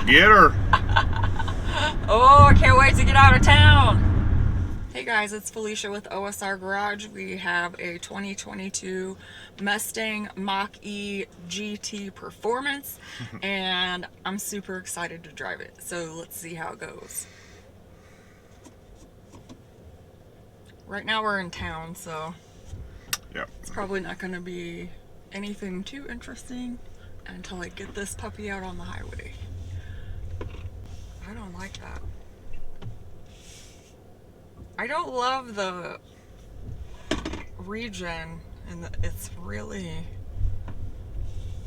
Get her. Oh, I can't wait to get out of town. Hey guys, it's Felicia with OSR Garage. We have a 2022 Mustang Mach-E GT Performance, and I'm super excited to drive it. So let's see how it goes. Right now we're in town, so Yep. it's probably not going to be anything too interesting until I get this puppy out on the highway. I don't like that. I don't love the regen, and it's really,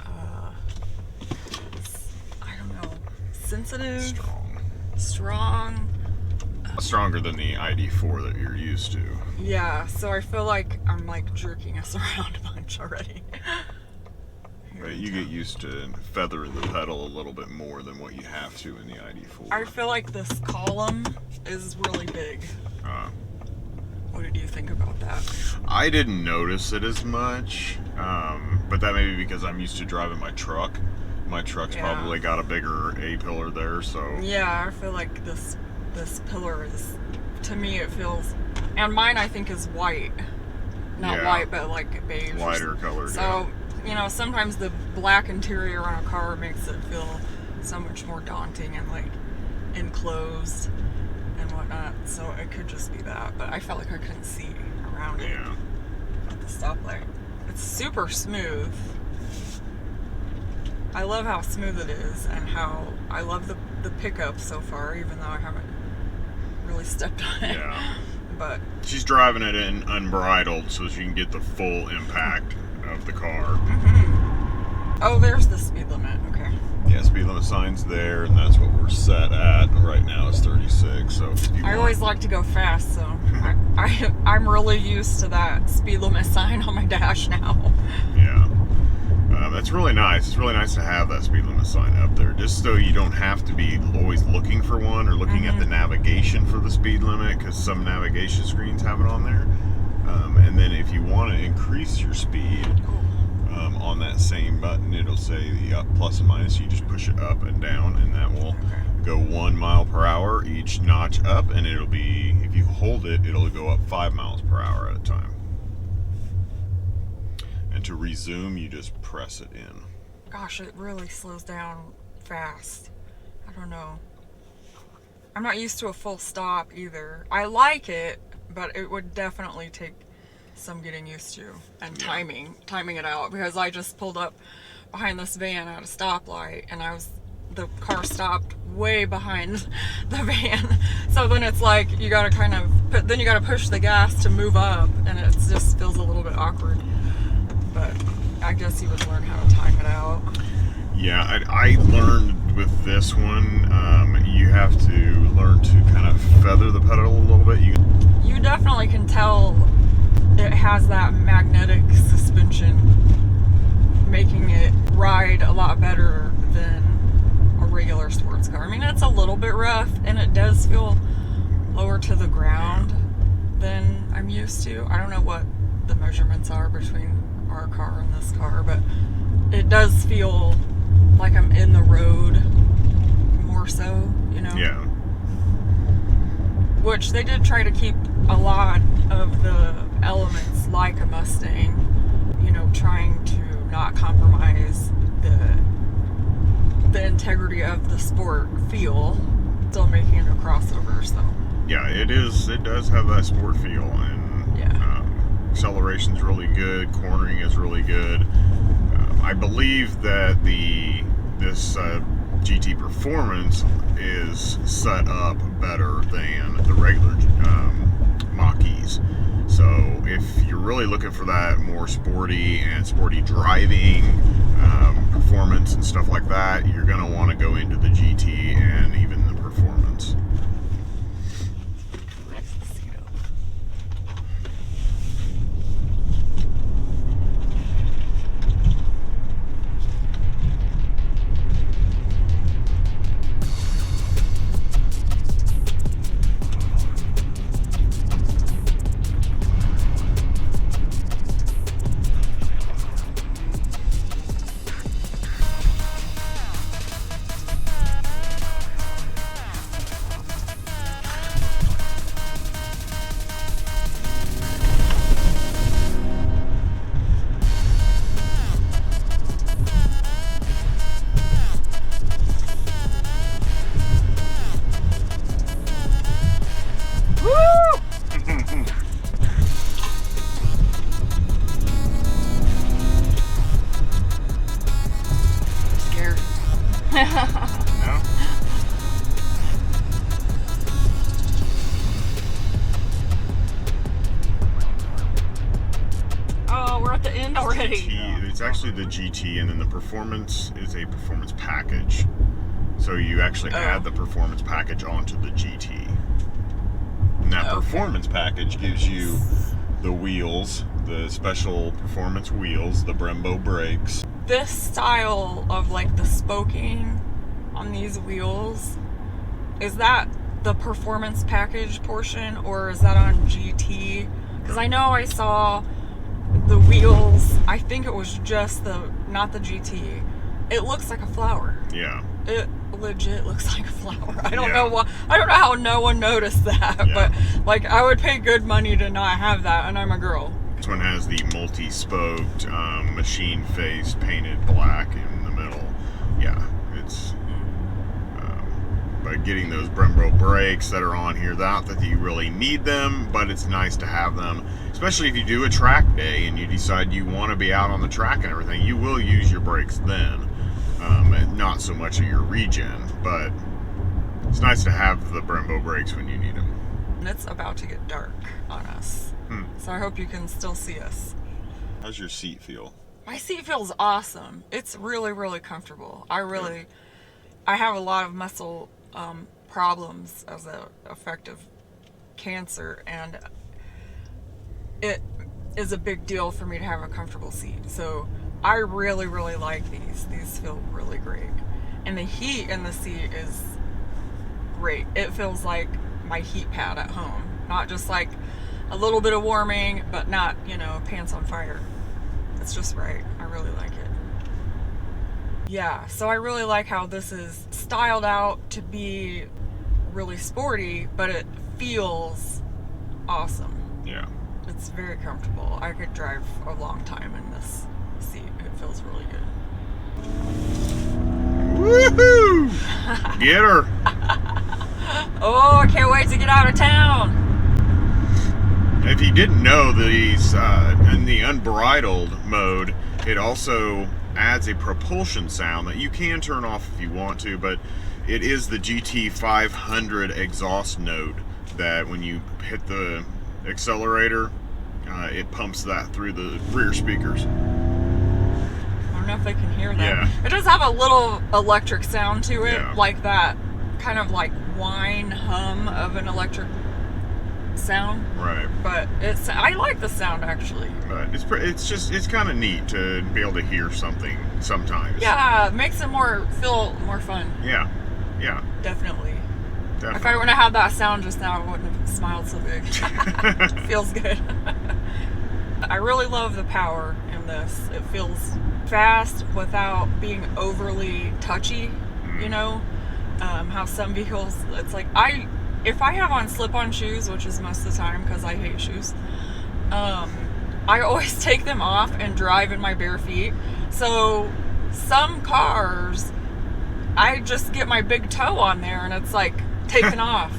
I don't know, sensitive, strong. Stronger than the ID4 that you're used to. Yeah, so I feel like I'm like jerking us around a bunch already. But you get used to feathering the pedal a little bit more than what you have to in the ID4. I feel like this column is really big. What did you think about that? I didn't notice it as much, but that may be because I'm used to driving my truck. My truck's probably got a bigger A-pillar there, so... Yeah, I feel like this pillar is, to me it feels, and mine I think is white. Not white, but like beige. Lighter colored, so, you know, sometimes the black interior on a car makes it feel so much more daunting and like enclosed and whatnot. So it could just be that, but I felt like I couldn't see around it at the stoplight. It's super smooth. I love how smooth it is, and how I love the pickup so far, even though I haven't really stepped on it. Yeah. But she's driving it in unbridled so she can get the full impact of the car. Mm-hmm. Oh, there's the speed limit. Okay. Yeah, speed limit sign's there, and that's what we're set at. Right now it's 36. So I always like to go fast, so I'm really used to that speed limit sign on my dash now. Yeah. That's really nice. It's really nice to have that speed limit sign up there, just so you don't have to be always looking for one or looking at the navigation for the speed limit, because some navigation screens have it on there. And then if you want to increase your speed, on that same button, it'll say the up, plus, and minus. You just push it up and down, and that will go 1 mile per hour each notch up, and it'll be, if you hold it, it'll go up 5 miles per hour at a time. And to resume, you just press it in. Gosh, it really slows down fast. I don't know. I'm not used to a full stop either. I like it, but it would definitely take some getting used to, and timing it out, because I just pulled up behind this van at a stoplight, and the car stopped way behind the van. So then it's like you gotta kind of then you gotta push the gas to move up, and it just feels a little bit awkward. But I guess you would learn how to time it out. Yeah, I learned with this one, you have to learn to kind of feather the pedal a little bit. You definitely can tell it has that magnetic suspension, making it ride a lot better than a regular sports car. I mean, it's a little bit rough, and it does feel lower to the ground than I'm used to. I don't know what the measurements are between our car and this car, but it does feel like I'm in the road more so, you know? Yeah. Which they did try to keep a lot of the elements like a Mustang, you know, trying to not compromise the integrity of the sport feel, still making it a crossover, so. Yeah, it does have that sport feel, and acceleration's really good, cornering is really good. I believe that this GT Performance is set up better than the regular Mach-E's. So if you're really looking for that more sporty driving performance and stuff like that, you're going to want to go into the GT and even the Performance. No? Oh, we're at the end already. It's actually the GT, and then the performance is a performance package. So you actually add the performance package onto the GT. And that performance package gives you the wheels, the special performance wheels, the Brembo brakes. This style of like the spoking on these wheels, is that the performance package portion, or is that on GT? Because I know I saw the wheels, I think it was just not the GT. It looks like a flower. Yeah. It legit looks like a flower. I don't know why. I don't know how no one noticed that, but like I would pay good money to not have that, and I'm a girl. This one has the multi-spoked machine face painted black in the middle. Yeah, it's by getting those Brembo brakes that are on here. Not that you really need them, but it's nice to have them, especially if you do a track day and you decide you want to be out on the track and everything. You will use your brakes then. Not so much at your regen, but it's nice to have the Brembo brakes when you need them. And it's about to get dark on us, so I hope you can still see us. How's your seat feel? My seat feels awesome. It's really, really comfortable. I have a lot of muscle problems as an effect of cancer, and it is a big deal for me to have a comfortable seat. So I really, really like these. These feel really great. And the heat in the seat is great. It feels like my heat pad at home. Not just like a little bit of warming, but not, pants on fire. It's just right. I really like it. Yeah, so I really like how this is styled out to be really sporty, but it feels awesome. Yeah. It's very comfortable. I could drive a long time in this seat. It feels really good. Woohoo! Get her! Oh, I can't wait to get out of town. If you didn't know, these in the unbridled mode, it also adds a propulsion sound that you can turn off if you want to, but it is the GT 500 exhaust note that when you hit the accelerator, it pumps that through the rear speakers. I don't know if they can hear that. Yeah. It does have a little electric sound to it, Yeah. like that kind of like whine hum of an electric sound. Right. But I like the sound actually. But it's kind of neat to be able to hear something sometimes. Yeah, it makes it feel more fun. Yeah. Yeah. Definitely. If I Definitely. wouldn't have had that sound just now, I wouldn't have smiled so big. Feels good. I really love the power in this. It feels fast without being overly touchy, how some vehicles, it's like, if I have on slip-on shoes, which is most of the time because I hate shoes, I always take them off and drive in my bare feet. So some cars, I just get my big toe on there and it's like taken off,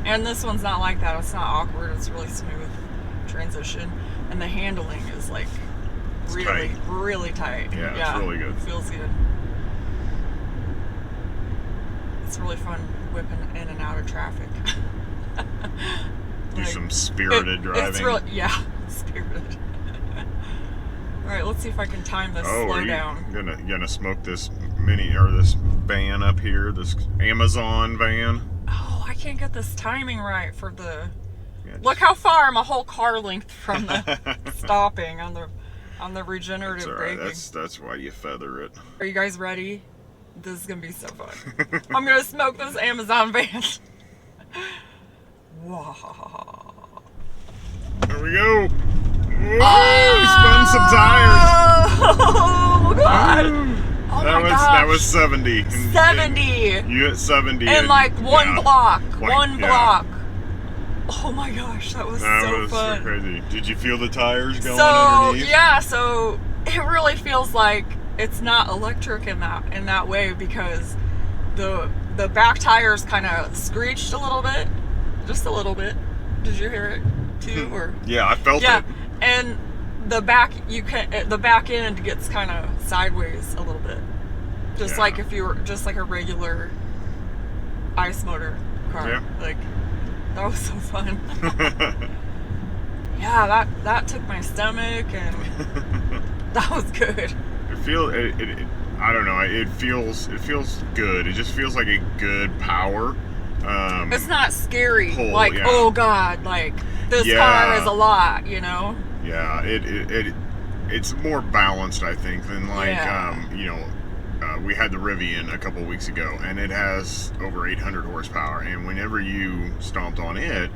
and this one's not like that. It's not awkward. It's really smooth transition, and the handling is like really tight. Really tight. Yeah, it's really good. It feels good. It's really fun whipping in and out of traffic. Do some spirited driving. It's really, spirited. All right, let's see if I can time this Oh, slow are you down. gonna smoke this this van up here, this Amazon van? Oh, I can't get this timing right for the. Yeah, Look how far I'm a whole car length from the stopping on the regenerative That's all right. braking. That's why you feather it. Are you guys ready? This is gonna be so fun. I'm gonna smoke this Amazon van. Whoa. There we go. Whoa, spun some tires. Oh god! Oh my gosh. That was 70. 70. You hit 70. In like one block. Like, One yeah. block. Oh my gosh, that was That so was fun. so crazy. Did you feel the tires going So underneath? yeah, so it really feels like it's not electric in that way, because the back tires kind of screeched a little bit, just a little bit. Did you hear it too? Or Yeah, I felt it. And the back end gets kind of sideways a little bit. Just like if you were just like a regular ice motor car. Yeah. Like, that was so fun. Yeah, that took my stomach, and that was good. I don't know. It feels good. It just feels like a good power. It's not scary. Pull, like, yeah. oh God, like this car is a lot, you know? Yeah, it's more balanced, I think, than like we had the Rivian a couple weeks ago, and it has over 800 horsepower, and whenever you stomped on it,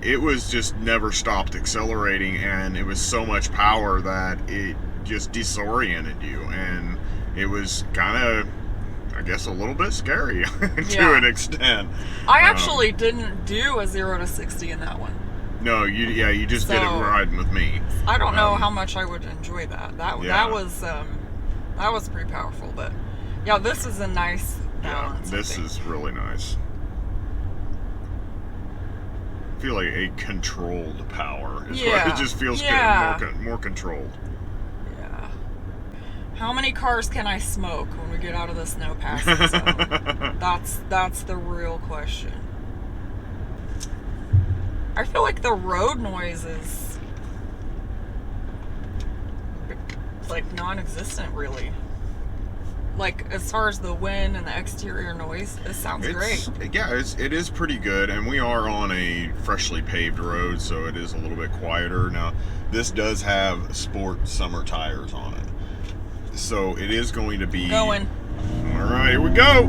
it was just never stopped accelerating, and it was so much power that it just disoriented you, and it was kind of, I guess, a little bit scary to an extent. I actually didn't do a 0 to 60 in that one. No, you just did it riding with me. I don't know how much I would enjoy that. That was pretty powerful, but yeah, this is a nice balance. Yeah, this is really nice. I feel like a controlled power. It just feels good, more controlled. Yeah. How many cars can I smoke when we get out of this no passing zone? That's the real question. I feel like the road noise is like non-existent, really. Like, as far as the wind and the exterior noise, it sounds great. Yeah, it is pretty good, and we are on a freshly paved road, so it is a little bit quieter. Now, this does have sport summer tires on it, so it is going to be... Going. All right, here we go!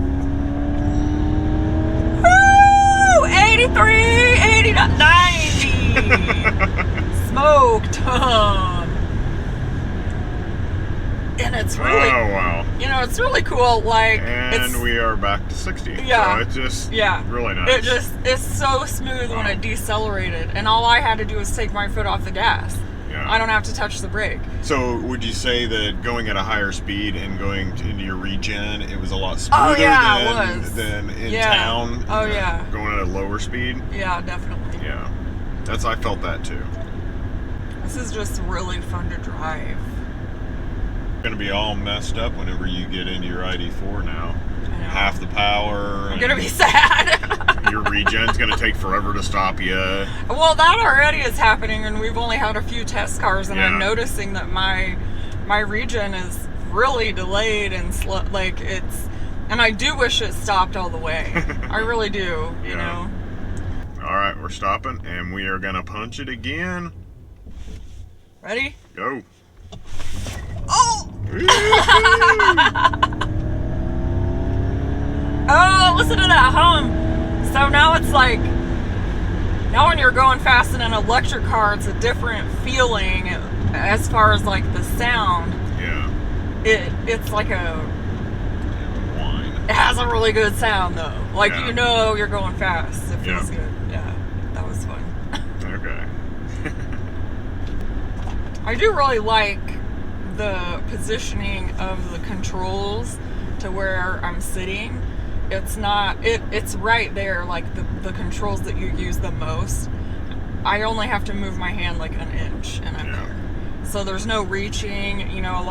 Woo! 83, 89, 90! Smoked! And it's really... Oh, wow. You know, it's really cool, like... And we are back to 60. Yeah. So it's just really nice. It's so smooth when it decelerated, and all I had to do was take my foot off the gas. Yeah. I don't have to touch the brake. So would you say that going at a higher speed and going into your regen, it was a lot smoother than in town? Oh, yeah. Going at a lower speed? Yeah, definitely. Yeah. I felt that too. This is just really fun to drive. Going to be all messed up whenever you get into your ID4 now. Half the power. I'm going to be sad. Your regen's going to take forever to stop you. Well, that already is happening, and we've only had a few test cars, and I'm noticing that my regen is really delayed and slow. Like, it's... And I do wish it stopped all the way. I really do, you know. All right, we're stopping, and we are going to punch it again. Ready? Go. Oh! Oh, listen to that hum. So now it's like, now when you're going fast in an electric car, it's a different feeling as far as like the sound. Yeah. It's like a whine. It has a really good sound though. Like you know you're going fast. It feels good. Yeah. That was fun. Okay. I do really like the positioning of the controls to where I'm sitting. It's not, it's right there, like the controls that you use the most. I only have to move my hand like an inch and I'm there. So there's no reaching, you know,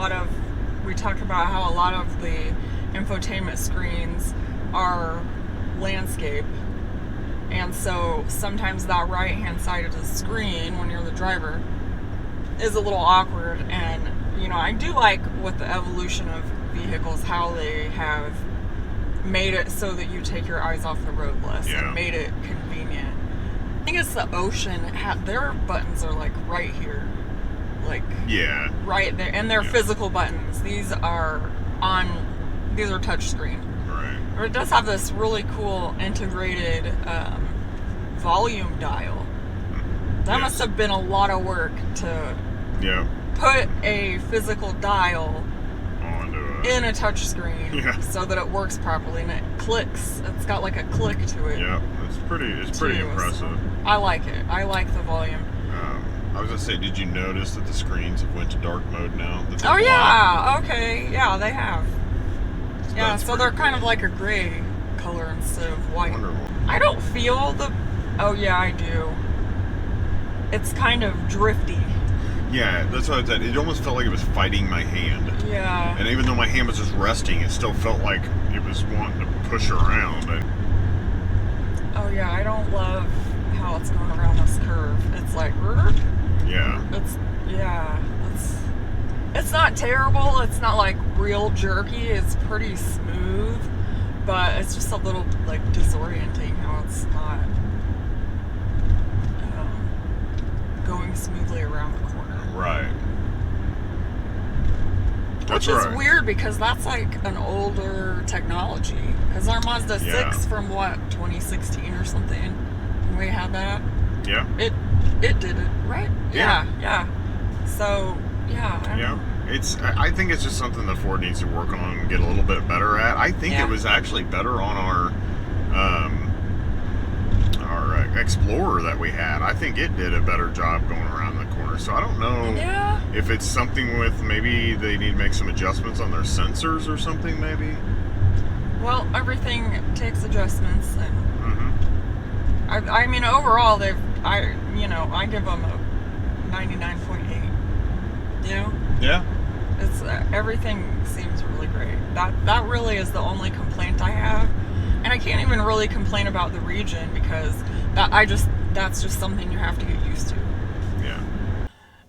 we talked about how a lot of the infotainment screens are landscape. And so sometimes that right hand side of the screen, when you're the driver, is a little awkward. And you know, I do like with the evolution of vehicles how they have made it so that you take your eyes off the road less and made it convenient. I think it's the Ocean. Their buttons are like right here, like right there, and they're physical buttons. These are touch screen. Right. But it does have this really cool integrated volume dial. That must have been a lot of work to put a physical dial in a touch screen so that it works properly and it clicks. It's got like a click to it. Yeah, it's pretty impressive. I like it. I like the volume. I was gonna say, did you notice that the screens have went to dark mode now? Oh yeah, okay, yeah, they have. Yeah, so they're kind of like a gray color instead of white. Wonderful. I don't feel the. Oh yeah, I do. It's kind of drifty. Yeah, that's what I said. It almost felt like it was fighting my hand. Yeah. And even though my hand was just resting, it still felt like it was wanting to push around. Oh yeah, I don't love how it's going around this curve. It's like, yeah. It's not terrible. It's not like real jerky. It's pretty smooth, but it's just a little like disorienting how it's not going smoothly around the corner. Right. Which is weird because that's like an older technology. Because our Mazda 6 from what, 2016 or something, when we had that. Yeah. It did it, right? Yeah. So, yeah. I think it's just something that Ford needs to work on and get a little bit better at. I think it was actually better on our Explorer that we had. I think it did a better job going around the corner. So I don't know if it's something with maybe they need to make some adjustments on their sensors or something maybe. Well, everything takes adjustments, and I mean overall I give them a 99.8. You know? Yeah. It's everything seems really great. That really is the only complaint I have, and I can't even really complain about the region because that's just something you have to get used to. Yeah.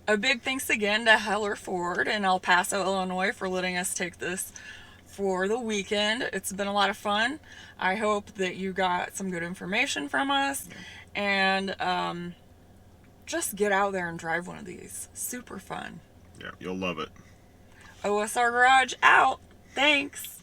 A big thanks again to Heller Ford in El Paso, Illinois, for letting us take this for the weekend. It's been a lot of fun. I hope that you got some good information from us, and just get out there and drive one of these. Super fun. Yeah, you'll love it. OSR Garage out. Thanks.